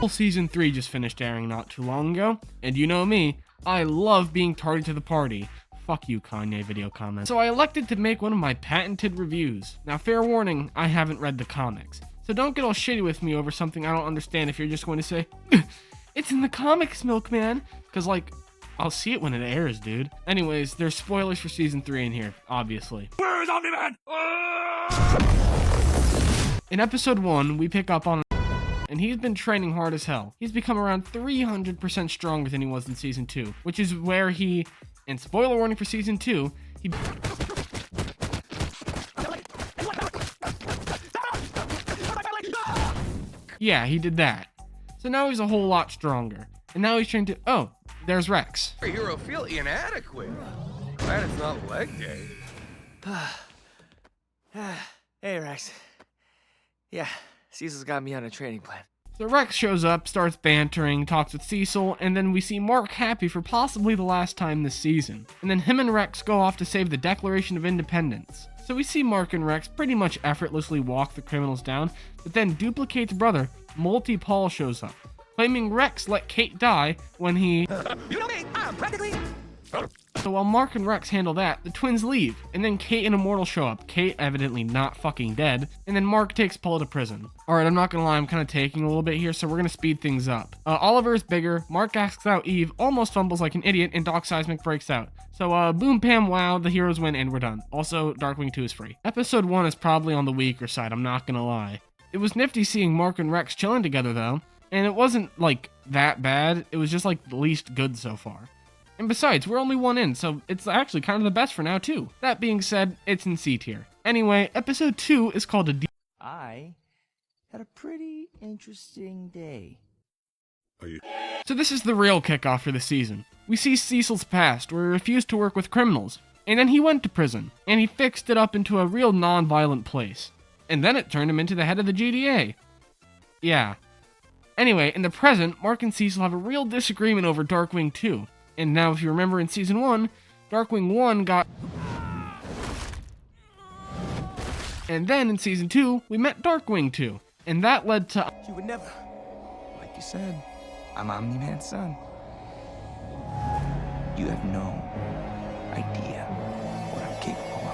Season 3 just finished airing not too long ago, and you know me, I love being tardy to the party. Fuck you, Kanye video comment. So I elected to make one of my patented reviews. Now, fair warning, I haven't read the comics. So don't get all shitty with me over something I don't understand if you're just going to say, it's in the comics, Milkman. Because, like, I'll see it when it airs, dude. Anyways, there's spoilers for Season 3 in here, obviously. Where is Omni-Man? In Episode 1, we pick up on and he's been training hard as hell. He's become around 300% stronger than he was in Season 2, which is where he, and spoiler warning for Season 2, yeah, he did that. So now he's a whole lot stronger. And now he's trying to, oh, there's Rex. Your hero feel inadequate. Glad it's not leg day. Hey, Rex. Yeah, Cecil's got me on a training plan. So Rex shows up, starts bantering, talks with Cecil, and then we see Mark happy for possibly the last time this season. And then him and Rex go off to save the Declaration of Independence. So we see Mark and Rex pretty much effortlessly walk the criminals down, but then Duplicate's brother, Multi-Paul, shows up, claiming Rex let Kate die when he... You know me, I'm practically... So while Mark and Rex handle that, the twins leave, and then Kate and Immortal show up, Kate evidently not fucking dead, and then Mark takes Paul to prison. Alright, I'm not gonna lie, I'm kind of taking a little bit here, so we're gonna speed things up. Oliver is bigger, Mark asks out Eve, almost fumbles like an idiot, and Doc Seismic breaks out. So boom, pam, wow, the heroes win, and we're done. Also, Darkwing 2 is free. Episode 1 is probably on the weaker side, I'm not gonna lie. It was nifty seeing Mark and Rex chilling together though, and it wasn't, like, that bad, it was just, like, the least good so far. And besides, we're only one in, so it's actually kind of the best for now, too. That being said, it's in C tier. Anyway, episode 2 is called I had a pretty interesting day. So this is the real kickoff for the season. We see Cecil's past, where he refused to work with criminals. And then he went to prison, and he fixed it up into a real non-violent place. And then it turned him into the head of the GDA. Yeah. Anyway, in the present, Mark and Cecil have a real disagreement over Darkwing 2. And now, if you remember in Season 1, Darkwing 1 got... And then in Season 2, we met Darkwing 2. And that led to... You would never. Like you said, I'm Omni-Man's son. You have no idea what I'm capable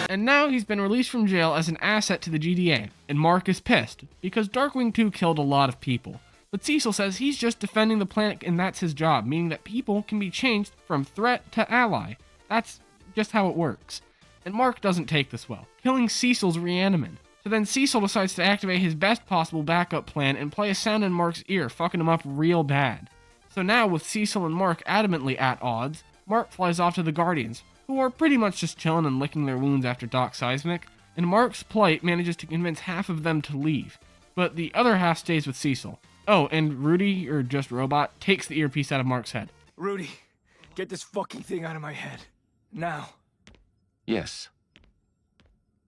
of. And now he's been released from jail as an asset to the GDA. And Mark is pissed, because Darkwing 2 killed a lot of people. But Cecil says he's just defending the planet and that's his job, meaning that people can be changed from threat to ally. That's just how it works. And Mark doesn't take this well, killing Cecil's reanimant. So then Cecil decides to activate his best possible backup plan and play a sound in Mark's ear, fucking him up real bad. So now with Cecil and Mark adamantly at odds, Mark flies off to the Guardians, who are pretty much just chilling and licking their wounds after Doc Seismic, and Mark's plight manages to convince half of them to leave, but the other half stays with Cecil. Oh, and Rudy, or just Robot, takes the earpiece out of Mark's head. Rudy, get this fucking thing out of my head. Now. Yes.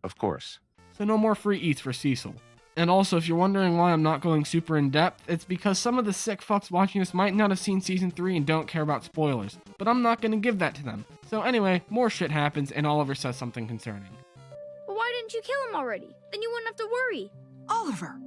Of course. So no more free eats for Cecil. And also, if you're wondering why I'm not going super in-depth, it's because some of the sick fucks watching this might not have seen Season 3 and don't care about spoilers. But I'm not gonna give that to them. So anyway, more shit happens and Oliver says something concerning. Well, why didn't you kill him already? Then you wouldn't have to worry. Oliver!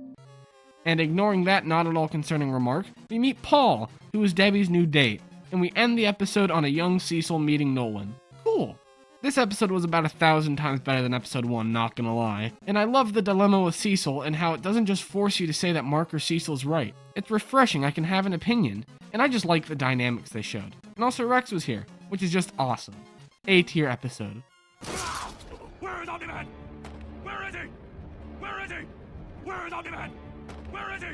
And ignoring that not at all concerning remark, we meet Paul, who is Debbie's new date, and we end the episode on a young Cecil meeting Nolan. Cool. This episode was about 1,000 times better than episode 1, not gonna lie. And I love the dilemma with Cecil and how it doesn't just force you to say that Mark or Cecil's right. It's refreshing, I can have an opinion, and I just like the dynamics they showed. And also Rex was here, which is just awesome. A tier episode. Where is Omni-Man? Where is he? Where is he? Where is Omni-Man? Where is he?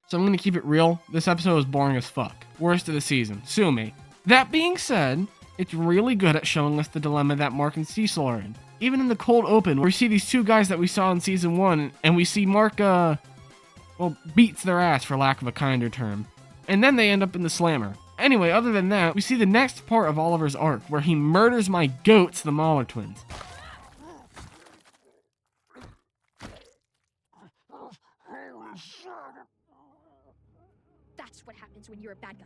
So I'm gonna keep it real, this episode was boring as fuck. Worst of the season, sue me. That being said, it's really good at showing us the dilemma that Mark and Cecil are in. Even in the cold open, where we see these two guys that we saw in Season 1, and we see Mark, beats their ass for lack of a kinder term. And then they end up in the slammer. Anyway, other than that, we see the next part of Oliver's arc, where he murders my goats, the Mahler twins. That's what happens when you're a bad guy.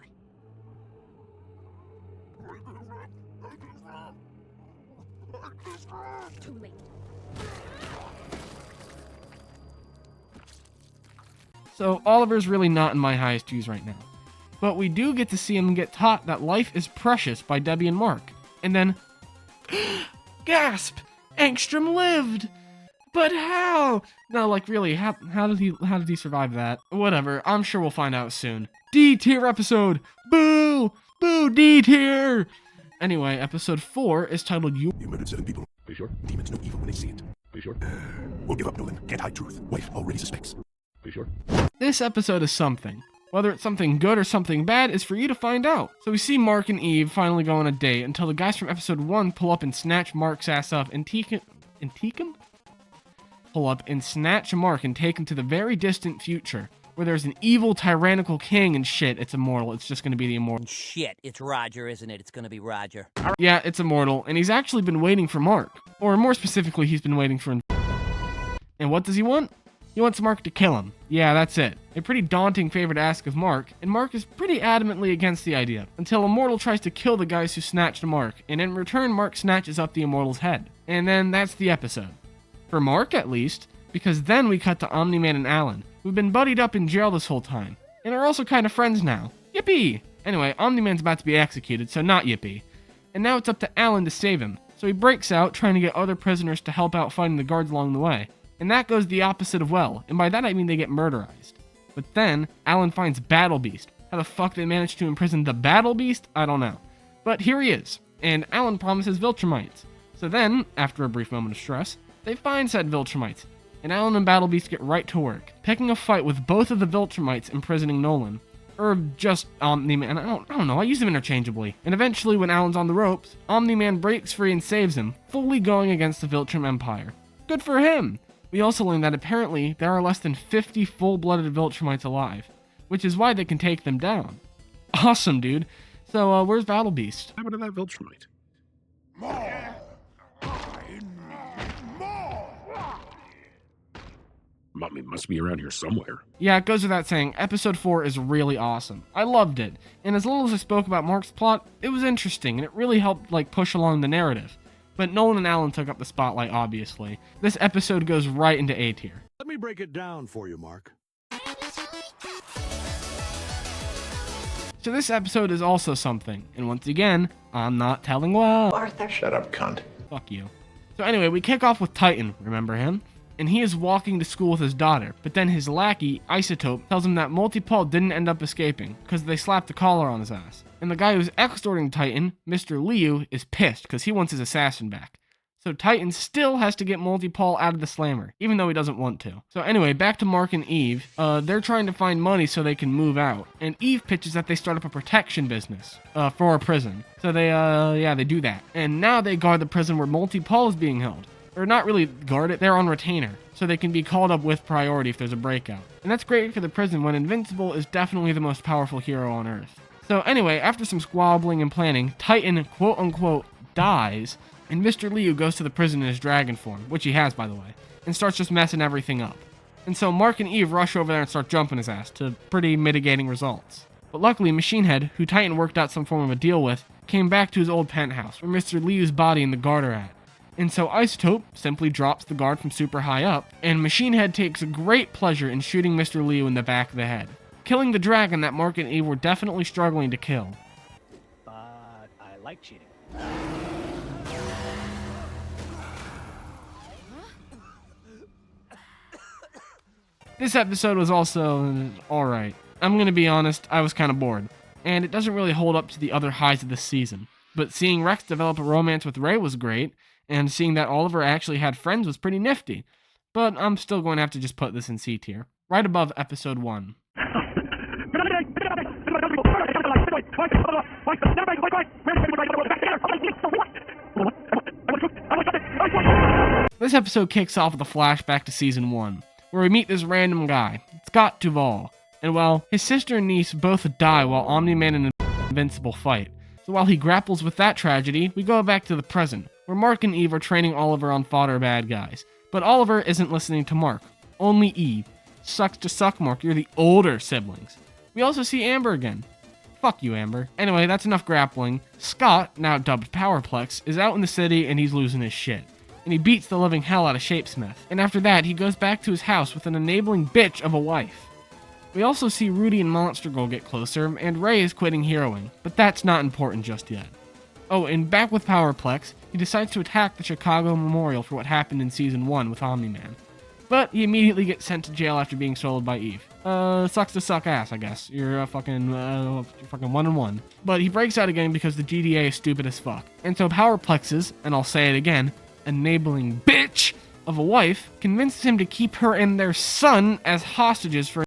Too late. so Oliver's really not in my highest views right now. But we do get to see him get taught that life is precious by Debbie and Mark. And then, gasp! Angstrom lived! But how? No, like really, how did he survive that? Whatever, I'm sure we'll find out soon. D tier episode! Boo! Boo, D tier! Anyway, episode 4 is titled You murdered 7 people. Are you sure? Demons know evil when they see it. Are you sure? Won't give up, Nolan. Can't hide truth. Wife already suspects. Are you sure? This episode is something. Whether it's something good or something bad is for you to find out. So we see Mark and Eve finally go on a date until the guys from episode 1 pull up and snatch Mark's ass up and take him? Pull up and snatch Mark and take him to the very distant future, where there's an evil tyrannical king and shit. It's immortal. It's just gonna be the immortal. Shit, it's Roger, isn't it? It's gonna be Roger. Yeah, it's immortal, and he's actually been waiting for Mark. Or more specifically, he's been waiting for... And what does he want? He wants Mark to kill him. Yeah, that's it. A pretty daunting favor to ask of Mark, and Mark is pretty adamantly against the idea, until Immortal tries to kill the guys who snatched Mark, and in return Mark snatches up the Immortal's head. And then that's the episode. For Mark, at least, because then we cut to Omni-Man and Alan, who've been buddied up in jail this whole time, and are also kind of friends now. Yippee! Anyway, Omni-Man's about to be executed, so not yippee. And now it's up to Alan to save him, so he breaks out trying to get other prisoners to help out fighting the guards along the way. And that goes the opposite of well, and by that I mean they get murderized. But then, Alan finds Battle Beast. How the fuck they managed to imprison the Battle Beast? I don't know. But here he is, and Alan promises Viltrumites. So then, after a brief moment of stress, they find said Viltrumites, and Alan and Battle Beast get right to work, picking a fight with both of the Viltrumites imprisoning Nolan. Or just Omni-Man, I don't know, I use them interchangeably. And eventually, when Alan's on the ropes, Omni-Man breaks free and saves him, fully going against the Viltrum Empire. Good for him! We also learn that apparently there are less than 50 full-blooded Viltrumites alive, which is why they can take them down. Awesome, dude. So, where's Battle Beast? How about that Viltrumite? Mommy must be around here somewhere. Yeah, it goes without saying, episode 4 is really awesome. I loved it, and as little as I spoke about Mark's plot, it was interesting, and it really helped, push along the narrative. But Nolan and Alan took up the spotlight, obviously. This episode goes right into A tier. Let me break it down for you, Mark. So this episode is also something, and once again, I'm not telling well. Arthur. Shut up, cunt. Fuck you. So anyway, we kick off with Titan, remember him? And he is walking to school with his daughter, but then his lackey, Isotope, tells him that Multipole didn't end up escaping, because they slapped the collar on his ass. And the guy who's extorting Titan, Mr. Liu, is pissed, because he wants his assassin back. So Titan still has to get Multipole out of the slammer, even though he doesn't want to. So anyway, back to Mark and Eve. They're trying to find money so they can move out. And Eve pitches that they start up a protection business for a prison. So they do that. And now they guard the prison where Multipole is being held. Or not really guard it, they're on retainer. So they can be called up with priority if there's a breakout. And that's great for the prison when Invincible is definitely the most powerful hero on Earth. So anyway, after some squabbling and planning, Titan, quote-unquote, dies, and Mr. Liu goes to the prison in his dragon form, which he has, by the way, and starts just messing everything up. And so Mark and Eve rush over there and start jumping his ass, to pretty mitigating results. But luckily, Machine Head, who Titan worked out some form of a deal with, came back to his old penthouse, where Mr. Liu's body and the guard are at. And so Isotope simply drops the guard from super high up, and Machine Head takes great pleasure in shooting Mr. Liu in the back of the head, killing the dragon that Mark and Eve were definitely struggling to kill. But I like cheating. This episode was also alright. I'm gonna be honest, I was kinda bored, and it doesn't really hold up to the other highs of this season. But seeing Rex develop a romance with Ray was great, and seeing that Oliver actually had friends was pretty nifty. But I'm still going to have to just put this in C tier, right above episode 1. This episode kicks off with a flashback to season 1, where we meet this random guy, Scott Duvall. And well, his sister and niece both die while Omni-Man and Invincible fight. So while he grapples with that tragedy, we go back to the present, where Mark and Eve are training Oliver on fodder bad guys. But Oliver isn't listening to Mark, only Eve. Sucks to suck, Mark, you're the older siblings. We also see Amber again. Fuck you, Amber. Anyway, that's enough grappling. Scott, now dubbed Powerplex, is out in the city and he's losing his shit. And he beats the living hell out of Shapesmith. And after that, he goes back to his house with an enabling bitch of a wife. We also see Rudy and Monster Girl get closer, and Ray is quitting heroing, but that's not important just yet. Oh, and back with Powerplex, he decides to attack the Chicago Memorial for what happened in Season 1 with Omni-Man. But he immediately gets sent to jail after being soloed by Eve. Sucks to suck ass, I guess. You're fucking 1-1. But he breaks out again because the GDA is stupid as fuck. And so Powerplex's, and I'll say it again, enabling bitch of a wife convinces him to keep her and their son as hostages for...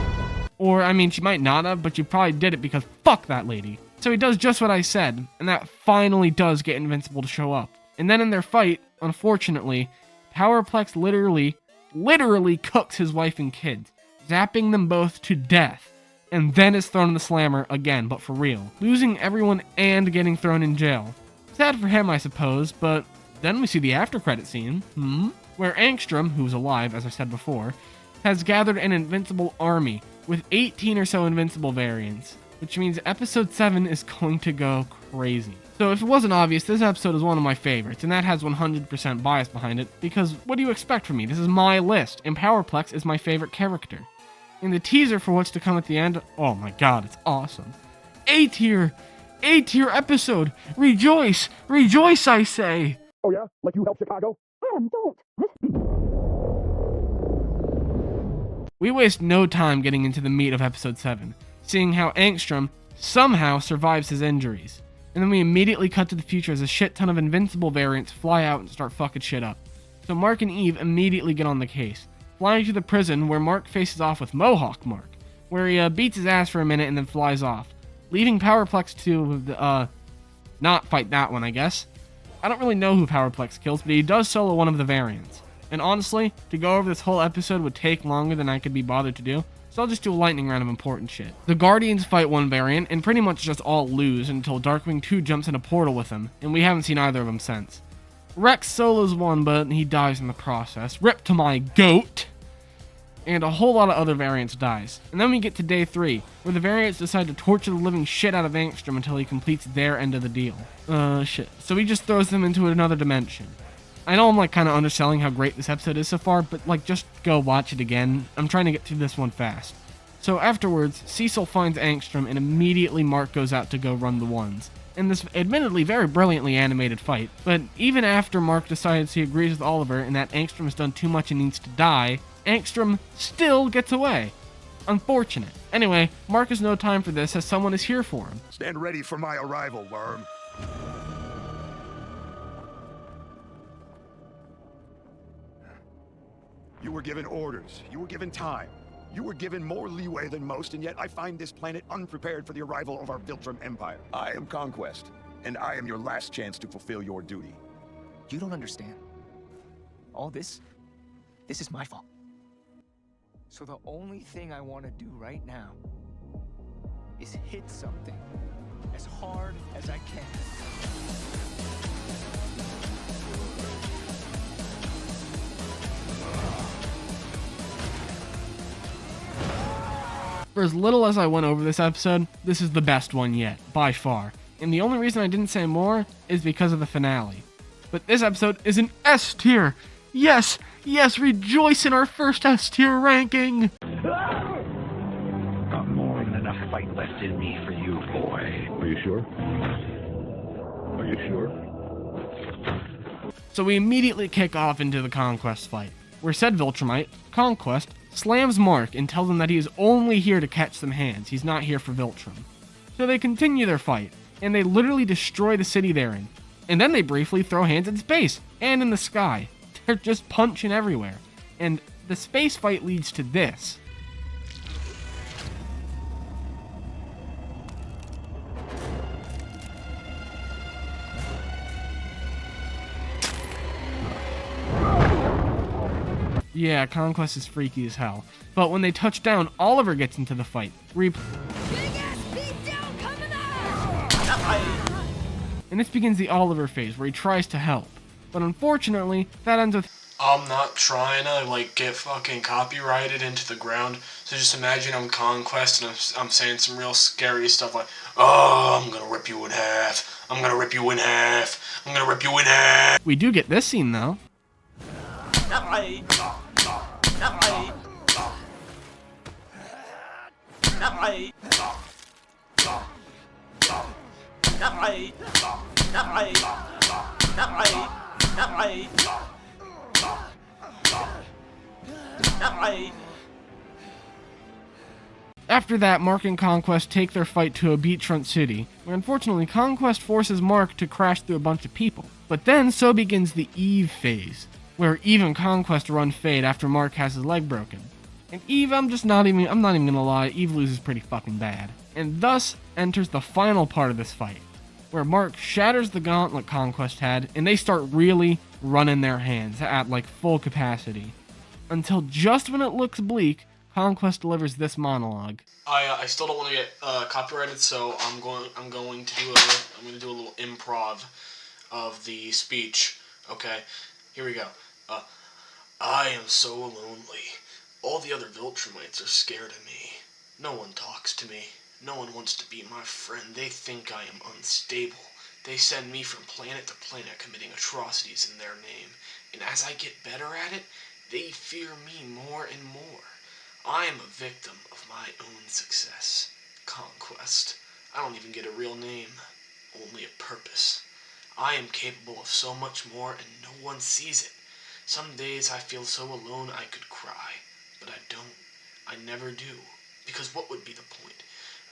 Or, I mean, she might not have, but she probably did it because fuck that lady. So he does just what I said, and that finally does get Invincible to show up. And then in their fight, unfortunately, Powerplex literally cooks his wife and kids, zapping them both to death, and then is thrown in the slammer again, but for real, losing everyone and getting thrown in jail. Sad for him, I suppose, but then we see the after credit scene, where Angstrom, who's alive, as I said before, has gathered an Invincible army with 18 or so Invincible variants, which means episode 7 is going to go crazy. So if it wasn't obvious, this episode is one of my favorites, and that has 100% bias behind it, because what do you expect from me? This is my list, and Powerplex is my favorite character. In the teaser for what's to come at the end, oh my god, it's awesome. A-tier episode, rejoice, I say. Oh yeah? Like you helped Chicago? Don't. We waste no time getting into the meat of episode 7, seeing how Angstrom somehow survives his injuries. And then we immediately cut to the future as a shit ton of Invincible variants fly out and start fucking shit up. So Mark and Eve immediately get on the case, flying to the prison where Mark faces off with Mohawk Mark, where he beats his ass for a minute and then flies off, leaving Powerplex to, not fight that one, I guess. I don't really know who Powerplex kills, but he does solo one of the variants. And honestly, to go over this whole episode would take longer than I could be bothered to do, so I'll just do a lightning round of important shit. The Guardians fight one variant, and pretty much just all lose until Darkwing 2 jumps in a portal with them, and we haven't seen either of them since. Rex solos one, but he dies in the process. Rip to my goat! And a whole lot of other variants dies. And then we get to day 3, where the variants decide to torture the living shit out of Angstrom until he completes their end of the deal. Shit. So he just throws them into another dimension. I know I'm kind of underselling how great this episode is so far, but just go watch it again. I'm trying to get through this one fast. So afterwards, Cecil finds Angstrom and immediately Mark goes out to go run the ones. In this admittedly very brilliantly animated fight, but even after Mark decides he agrees with Oliver and that Angstrom has done too much and needs to die, Angstrom still gets away. Unfortunate. Anyway, Mark has no time for this as someone is here for him. Stand ready for my arrival, worm. You were given orders. You were given time. You were given more leeway than most, and yet I find this planet unprepared for the arrival of our Viltrum Empire. I am Conquest, and I am your last chance to fulfill your duty. You don't understand. All this is my fault. So the only thing I want to do right now is hit something as hard as I can. For as little as I went over this episode, this is the best one yet, by far. And the only reason I didn't say more is because of the finale. But this episode is an S tier! Yes! Yes, rejoice in our first S tier ranking! Got more than enough fight left in me for you, boy. Are you sure? Are you sure? So we immediately kick off into the Conquest fight, where said Viltrumite, Conquest, slams Mark and tells him that he is only here to catch some hands, he's not here for Viltrum. So they continue their fight, and they literally destroy the city they're in. And then they briefly throw hands in space, and in the sky. They're just punching everywhere. And the space fight leads to this. Yeah, Conquest is freaky as hell. But when they touch down, Oliver gets into the fight. Big ass beat down coming out! And this begins the Oliver phase, where he tries to help. But unfortunately, that ends with, I'm not trying to, get fucking copyrighted into the ground. So just imagine I'm Conquest and I'm saying some real scary stuff like, oh, I'm gonna rip you in half. I'm gonna rip you in half. I'm gonna rip you in half. We do get this scene, though. After that, Mark and Conquest take their fight to a beachfront city, where unfortunately Conquest forces Mark to crash through a bunch of people. But then so begins the Eve phase, where Eve and Conquest run fade after Mark has his leg broken. And Eve, I'm not even gonna lie, Eve loses pretty fucking bad. And thus enters the final part of this fight, where Mark shatters the gauntlet Conquest had, and they start really running their hands at like full capacity. Until just when it looks bleak, Conquest delivers this monologue. I still don't want to get copyrighted, so I'm going to do a little improv of the speech. Okay, here we go. I am so lonely. All the other Viltrumites are scared of me. No one talks to me. No one wants to be my friend. They think I am unstable. They send me from planet to planet committing atrocities in their name. And as I get better at it, they fear me more and more. I am a victim of my own success. Conquest. I don't even get a real name. Only a purpose. I am capable of so much more and no one sees it. Some days I feel so alone I could cry. But I don't. I never do. Because what would be the point?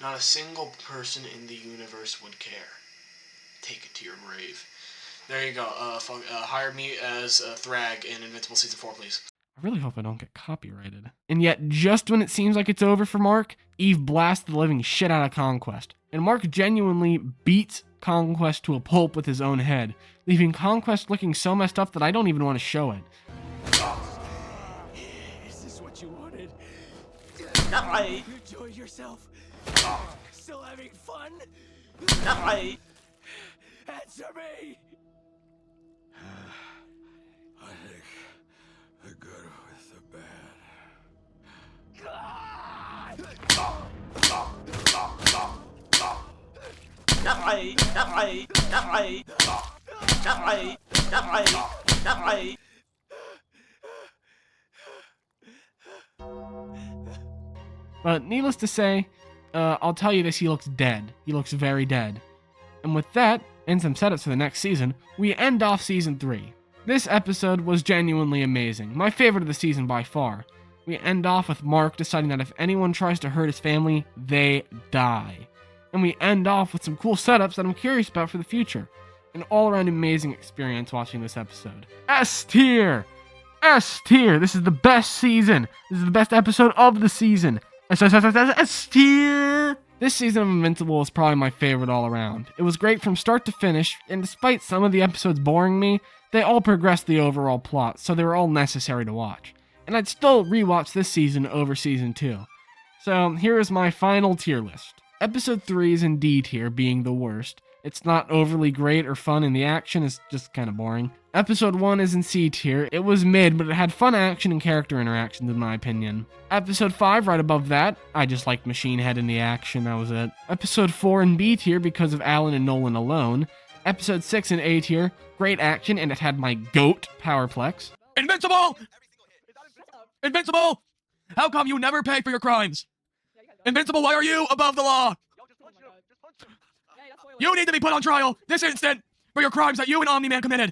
Not a single person in the universe would care. Take it to your grave. There you go. Hire me as Thrag in Invincible Season 4, please. I really hope I don't get copyrighted. And yet, just when it seems like it's over for Mark, Eve blasts the living shit out of Conquest. And Mark genuinely beats Conquest to a pulp with his own head, leaving Conquest looking so messed up that I don't even want to show it. Is this what you wanted? You enjoyed yourself? Still having fun? Answer me! I think the good with the bad. But needless to say, I'll tell you this, he looks dead. He looks very dead. And with that, and some setups for the next season, we end off Season 3. This episode was genuinely amazing, my favorite of the season by far. We end off with Mark deciding that if anyone tries to hurt his family, they die. And we end off with some cool setups that I'm curious about for the future. An all-around amazing experience watching this episode. S tier! S tier! This is the best season! This is the best episode of the season! S tier! This season of Invincible is probably my favorite all around. It was great from start to finish, and despite some of the episodes boring me, they all progressed the overall plot, so they were all necessary to watch. And I'd still rewatch this season over Season 2. So here is my final tier list. Episode 3 is in D tier, being the worst. It's not overly great or fun, and the action is just kind of boring. Episode 1 is in C tier. It was mid, but it had fun action and character interactions in my opinion. Episode 5, right above that. I just liked Machine Head in the action, that was it. Episode 4 in B tier because of Alan and Nolan alone. Episode 6 in A tier. Great action, and it had my GOAT, Powerplex. Invincible! Invincible! How come you never pay for your crimes? Invincible, why are you above the law? You need to be put on trial this instant for your crimes that you and Omni-Man committed.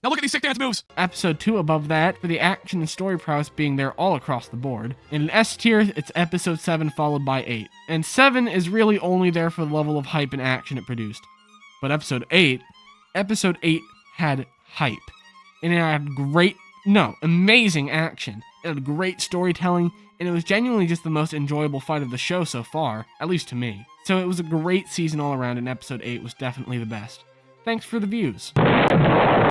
Now look at these sick dance moves. Episode 2 above that, for the action and story prowess being there all across the board. In S tier, it's episode 7 followed by 8. And 7 is really only there for the level of hype and action it produced. But episode 8 had hype. And it had amazing action. It had great storytelling, and it was genuinely just the most enjoyable fight of the show so far, at least to me. So it was a great season all around, and episode 8 was definitely the best. Thanks for the views.